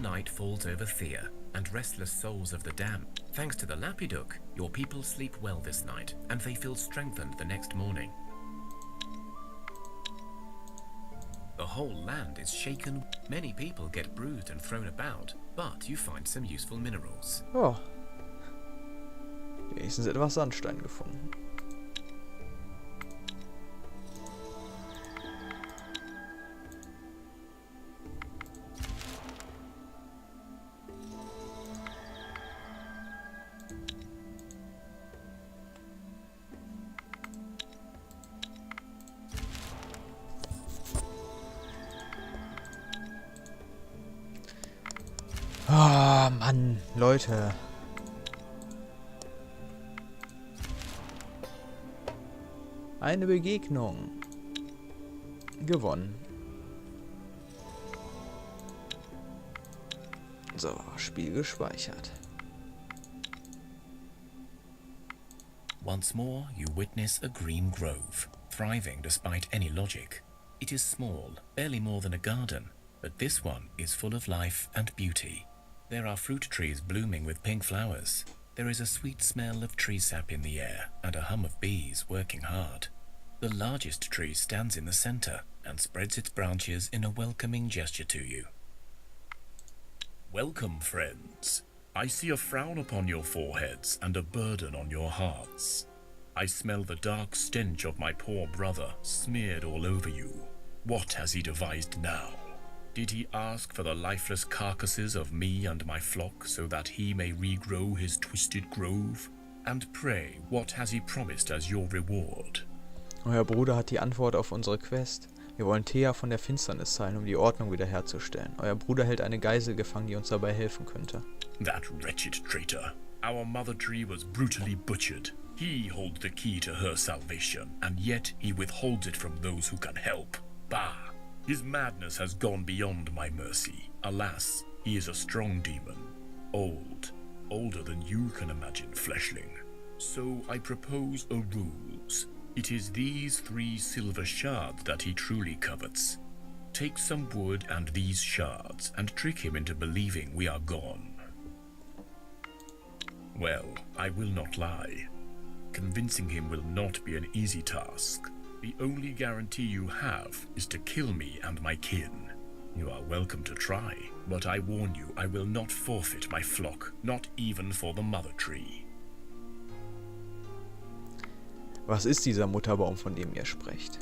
night falls over Thea and restless souls of the damned. Thanks to the Lapiduk, your people sleep well this night, and they feel strengthened the next morning. The whole land is shaken. Many people get bruised and thrown about, but you find some useful minerals. Oh. Wenigstens etwas Sandstein gefunden. Ah, Mann, Leute. Eine Begegnung. Gewonnen. So, Spiel gespeichert. Once more, you witness a green grove, thriving despite any logic. It is small, barely more than a garden, but this one is full of life and beauty. There are fruit trees blooming with pink flowers. There is a sweet smell of tree sap in the air and a hum of bees working hard. The largest tree stands in the center and spreads its branches in a welcoming gesture to you. Welcome, friends. I see a frown upon your foreheads and a burden on your hearts. I smell the dark stench of my poor brother smeared all over you. What has he devised now? Did he ask for the lifeless carcasses of me and my flock so that he may regrow his twisted grove? And pray, what has he promised as your reward? Euer Bruder hat die Antwort auf unsere Quest. Wir wollen Thea von der Finsternis heilen, um die Ordnung wiederherzustellen. Euer Bruder hält eine Geisel gefangen, die uns dabei helfen könnte. That wretched traitor. Our mother tree was brutally butchered. He holds the key to her salvation, and yet he withholds it from those who can help. Bah! His madness has gone beyond my mercy. Alas, he is a strong demon. Old. Older than you can imagine, fleshling. So I propose a ruse. It is these 3 silver shards that he truly covets. Take some wood and these shards, and trick him into believing we are gone. Well, I will not lie. Convincing him will not be an easy task. The only guarantee you have is to kill me and my kin. You are welcome to try, but I warn you I will not forfeit my flock, not even for the mother tree. Was ist dieser Mutterbaum, von dem ihr sprecht?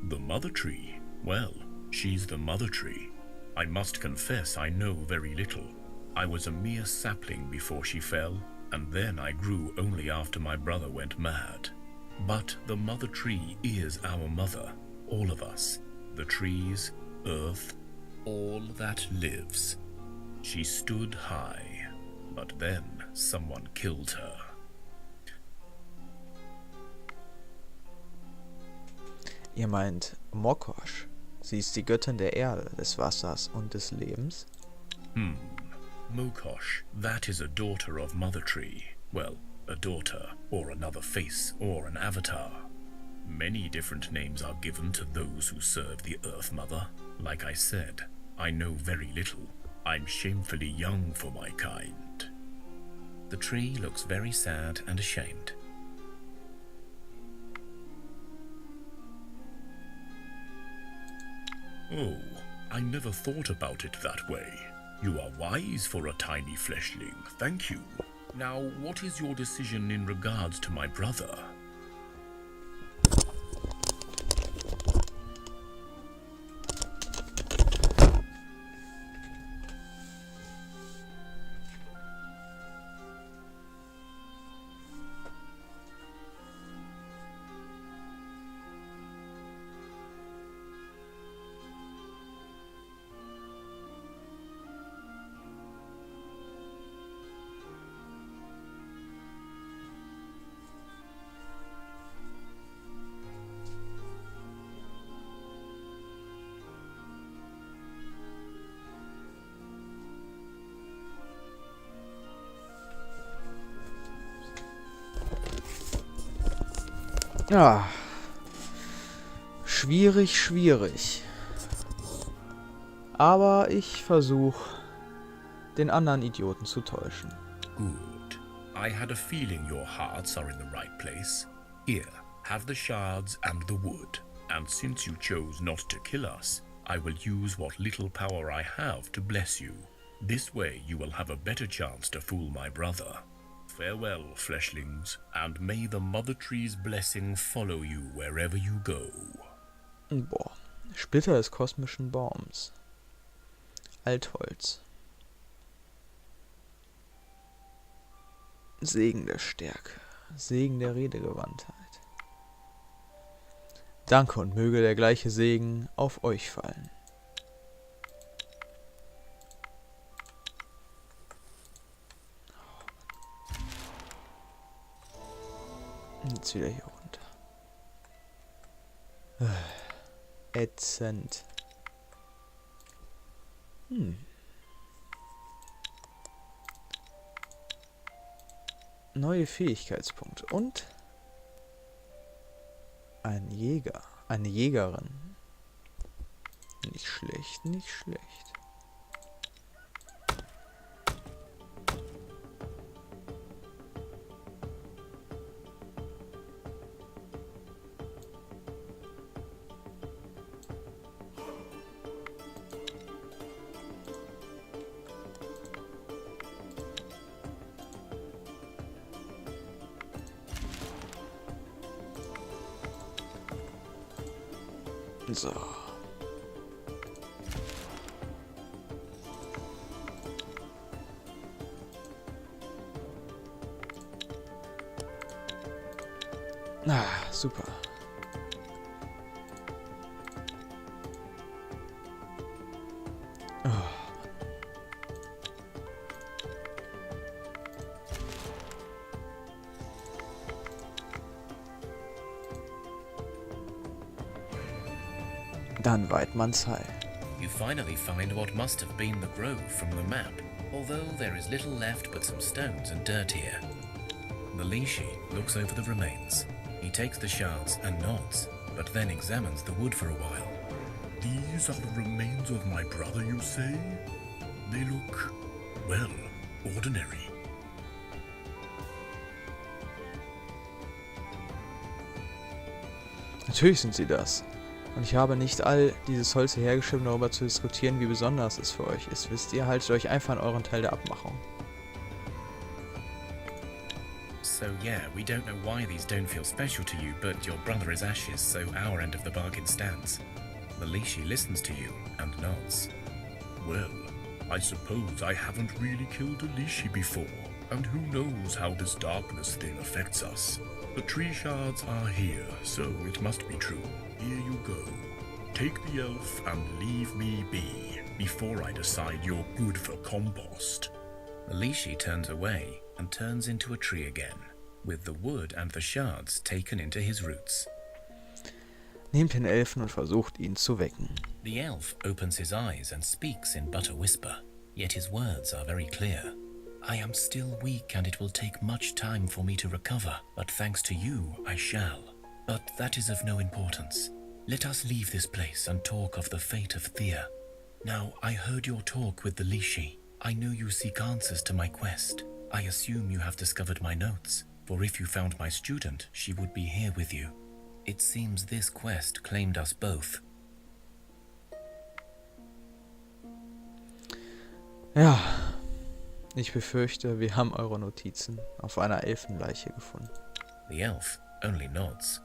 The mother tree? Well, she's the mother tree. I must confess I know very little. I was a mere sapling before she fell, and then I grew only after my brother went mad. But the mother tree is our mother, all of us, the trees, earth, all that lives. She stood high, but then someone killed her. Ihr meint Mokosh. Sie ist die Göttin der Erde, des Wassers und des Lebens? Mokosh, that is a daughter of Mother Tree. Well, a daughter, or another face, or an avatar. Many different names are given to those who serve the Earth Mother. Like I said, I know very little. I'm shamefully young for my kind. The tree looks very sad and ashamed. Oh, I never thought about it that way. You are wise for a tiny fleshling, thank you. Now, what is your decision in regards to my brother? Ja. Schwierig. Aber ich versuche den anderen Idioten zu täuschen. Good. I had a feeling your hearts are in the right place. Here, have the shards and the wood. And since you chose not to kill us, I will use what little power I have to bless you. This way you will have a better chance to fool my brother. Farewell, fleshlings, and may the Mother Tree's blessing follow you wherever you go. Boah. Splitter des kosmischen Baums. Altholz. Segen der Stärke. Segen der Redegewandtheit. Danke und möge der gleiche Segen auf euch fallen. Jetzt wieder hier runter. Ätzend. Neue Fähigkeitspunkte und ein Jäger, eine Jägerin. Nicht schlecht, nicht schlecht. So. Ah, super. Oh. Dann Weidmanns Heil. You finally find what must have been the grove from the map, although there is little left but some stones and dirt here. The Lishi looks over the remains. He takes the shards and nods, but then examines the wood for a while. These are the remains of my brother, you say? They look, well, ordinary. Natürlich sind sie das. Und ich habe nicht all dieses Holz hergeschrieben, darüber zu diskutieren, wie besonders es für euch ist. Wisst ihr, haltet euch einfach an euren Teil der Abmachung. So yeah, we don't know why these don't feel special to you, but your brother is ashes, so our end of the bargain stands. The Lishi listens to you and nods. Well, I suppose I haven't really killed a Lishi before, and who knows how this darkness thing affects us. The tree shards are here, so it must be true. Here you go. Take the elf and leave me be, before I decide you're good for compost. The Lishi turns away and turns into a tree again, with the wood and the shards taken into his roots. Nehmt den Elfen und versucht, ihn zu wecken. The elf opens his eyes and speaks in but a whisper, yet his words are very clear. I am still weak and it will take much time for me to recover, but thanks to you I shall. But that is of no importance. Let us leave this place and talk of the fate of Thea. Now, I heard your talk with the Lishi. I know you seek answers to my quest. I assume you have discovered my notes, for if you found my student, she would be here with you. It seems this quest claimed us both. Ja, ich befürchte, wir haben eure Notizen auf einer Elfenleiche gefunden. The elf only nods.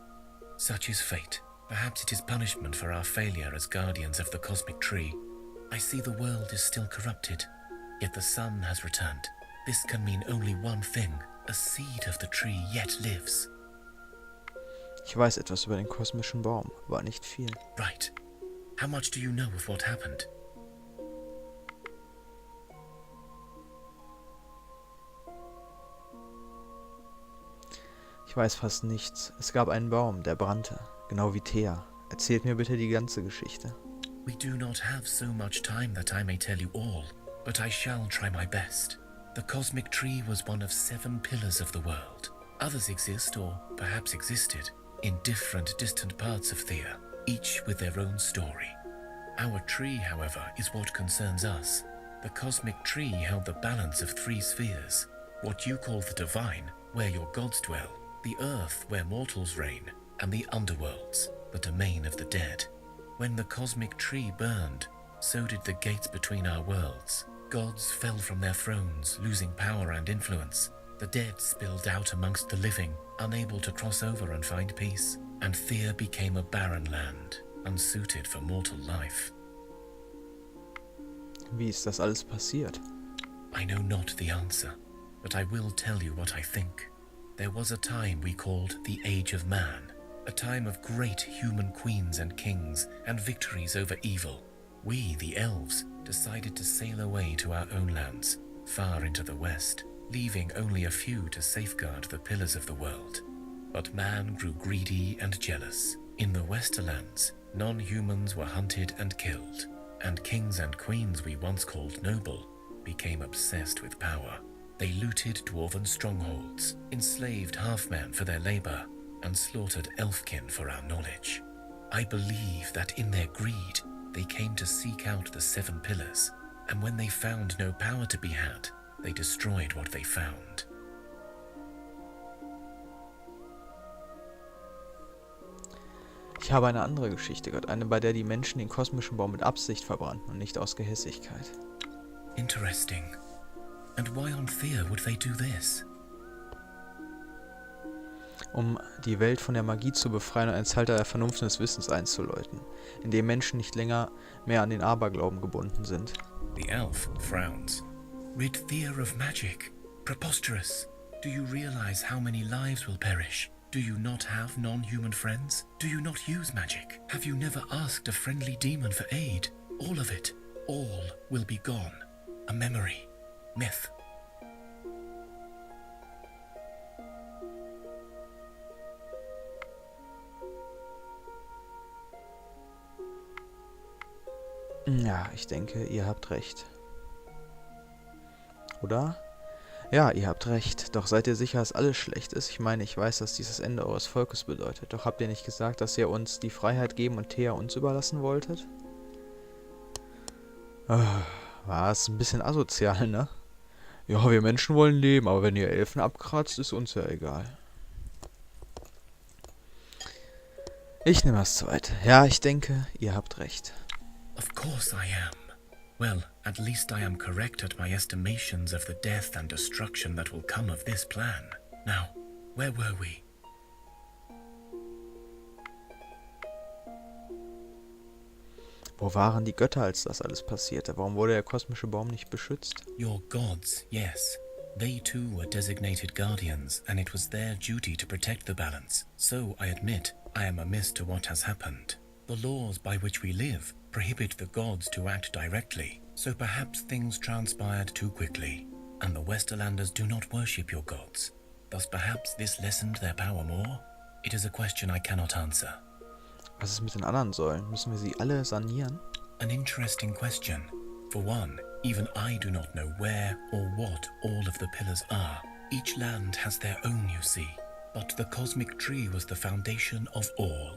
Such is fate. Perhaps it is punishment for our failure as guardians of the cosmic tree. I see the world is still corrupted, yet the sun has returned. This can mean only one thing. A seed of the tree yet lives. Ich weiß etwas über den kosmischen Baum, aber nicht viel. Right. How much do you know of what happened? Ich weiß fast nichts. Es gab einen Baum, der brannte, genau wie Thea. Erzählt mir bitte die ganze Geschichte. We do not have so much time that I may tell you all, but I shall try my best. The cosmic tree was one of 7 pillars of the world. Others exist, or perhaps existed, in different distant parts of Thea, each with their own story. Our tree, however, is what concerns us. The cosmic tree held the balance of 3 spheres, what you call the divine, where your gods dwell, the earth, where mortals reign, and the underworlds, the domain of the dead. When the cosmic tree burned, so did the gates between our worlds. Gods fell from their thrones, losing power and influence. The dead spilled out amongst the living, unable to cross over and find peace. And Thea became a barren land, unsuited for mortal life. Wie ist das alles passiert? I know not the answer, but I will tell you what I think. There was a time we called the Age of Man, a time of great human queens and kings and victories over evil. We, the elves, decided to sail away to our own lands, far into the west, leaving only a few to safeguard the pillars of the world. But man grew greedy and jealous. In the Westerlands, non-humans were hunted and killed, and kings and queens we once called noble became obsessed with power. They looted dwarven strongholds, enslaved half-men for their labor, and slaughtered elfkin for our knowledge. I believe that in their greed, they came to seek out the 7 pillars, and when they found no power to be had, they destroyed what they found. Ich habe eine andere Geschichte gehört, eine, bei der die Menschen den kosmischen Baum mit Absicht verbrannten und nicht aus Gehässigkeit. Interesting. And why on Thea would they do this? Um die Welt von der Magie zu befreien und ein Zeitalter der Vernunft und des Wissens einzuläuten, in dem Menschen nicht länger mehr an den Aberglauben gebunden sind. The elf frowns. Rid Thea of magic? Preposterous. Do you realize how many lives will perish? Do you not have non-human friends? Do you not use magic? Have you never asked a friendly demon for aid? All of it, all will be gone. A memory, myth. Ja, ich denke, ihr habt recht. Oder? Ja, ihr habt recht. Doch seid ihr sicher, dass alles schlecht ist? Ich meine, ich weiß, dass dies das Ende eures Volkes bedeutet. Doch habt ihr nicht gesagt, dass ihr uns die Freiheit geben und Thea uns überlassen wolltet? War es ein bisschen asozial, ne? Ja, wir Menschen wollen leben, aber wenn ihr Elfen abkratzt, ist uns ja egal. Ich nehme das zweite. Ja, ich denke, ihr habt recht. Of course I am. Well, at least I am correct at my estimations of the death and destruction that will come of this plan. Now, where were we? Wo waren die Götter, als das alles passierte? Warum wurde der kosmische Baum nicht beschützt? Your gods, yes. They too were designated guardians, and it was their duty to protect the balance. So, I admit, I am amiss to what has happened. The laws by which we live prohibit the gods to act directly, so perhaps things transpired too quickly, and the Westerlanders do not worship your gods. Thus perhaps this lessened their power more? It is a question I cannot answer. Was ist mit den anderen Säulen? Müssen wir sie alle sanieren? An interesting question. For one, even I do not know where or what all of the pillars are. Each land has their own, you see. But the cosmic tree was the foundation of all.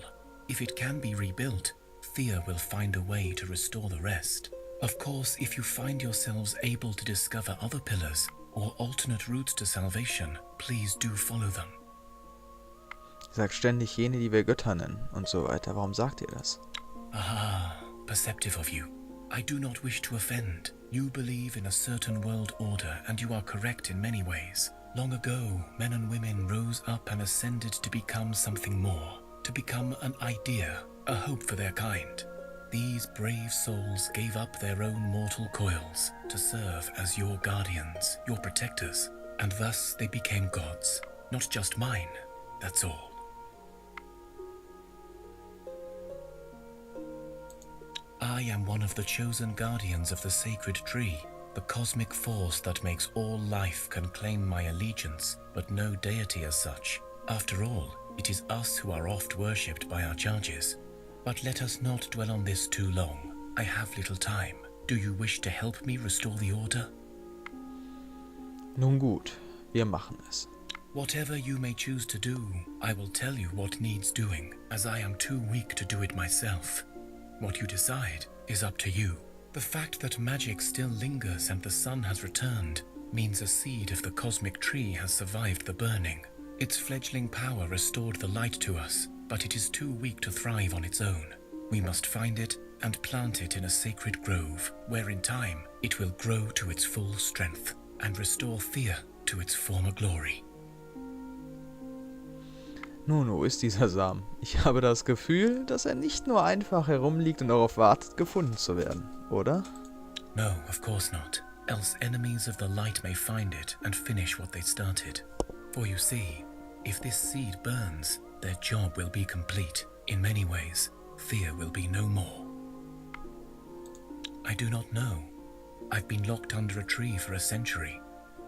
If it can be rebuilt, Thea will find a way to restore the rest. Of course, if you find yourselves able to discover other pillars or alternate routes to salvation, please do follow them. Ihr sagt ständig jene, die wir Götter nennen und so weiter. Warum sagt ihr das? Aha, perceptive of you. I do not wish to offend. You believe in a certain world order, and you are correct in many ways. Long ago, men and women rose up and ascended to become something more, to become an idea, a hope for their kind. These brave souls gave up their own mortal coils to serve as your guardians, your protectors, and thus they became gods. Not just mine, that's all. I am one of the chosen guardians of the sacred tree, the cosmic force that makes all life can claim my allegiance, but no deity as such. After all, it is us who are oft worshipped by our charges. But let us not dwell on this too long. I have little time. Do you wish to help me restore the order? Nun gut, wir machen es. Whatever you may choose to do, I will tell you what needs doing, as I am too weak to do it myself. What you decide is up to you. The fact that magic still lingers and the sun has returned means a seed of the cosmic tree has survived the burning. Its fledgling power restored the light to us, but it is too weak to thrive on its own. We must find it and plant it in a sacred grove, where in time it will grow to its full strength and restore Thea to its former glory. Nun, wo ist dieser Samen? Ich habe das Gefühl, dass er nicht nur einfach herumliegt und darauf wartet, gefunden zu werden, oder? No, of course not. Else enemies of the light may find it and finish what they started. For you see, if this seed burns, their job will be complete. In many ways, Thea will be no more. I do not know. I've been locked under a tree for a century,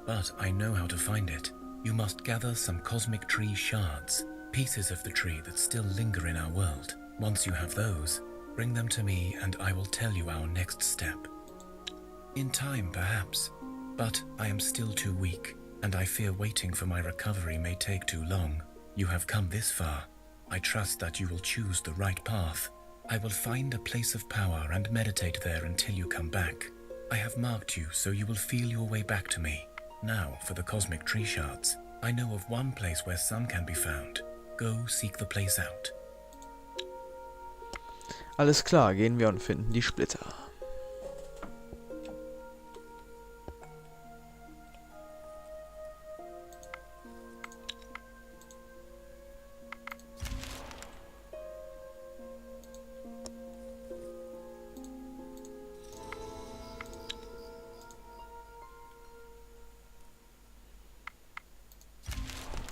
but I know how to find it. You must gather some cosmic tree shards, pieces of the tree that still linger in our world. Once you have those, bring them to me and I will tell you our next step. In time, perhaps, but I am still too weak, and I fear waiting for my recovery may take too long. You have come this far. I trust that you will choose the right path. I will find a place of power and meditate there until you come back. I have marked you so you will feel your way back to me. Now for the cosmic tree shards. I know of one place where some can be found. Go seek the place out. Alles klar, gehen wir und finden die Splitter.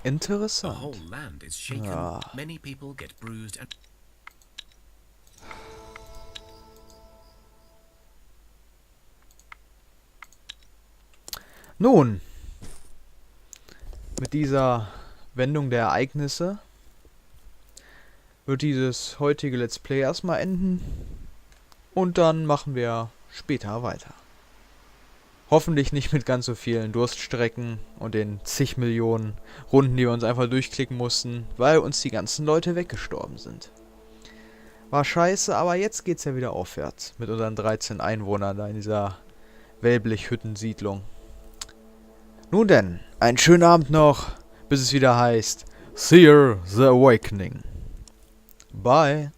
The Interessant. whole land is shaken. Ja. Many people get bruised and Nun, mit dieser Wendung der Ereignisse wird dieses heutige Let's Play erstmal enden und dann machen wir später weiter. Hoffentlich nicht mit ganz so vielen Durststrecken und den zig Millionen Runden, die wir uns einfach durchklicken mussten, weil uns die ganzen Leute weggestorben sind. War scheiße, aber jetzt geht's ja wieder aufwärts mit unseren 13 Einwohnern da in dieser Wellblechhüttensiedlung. Nun denn, einen schönen Abend noch, bis es wieder heißt Thea the Awakening. Bye.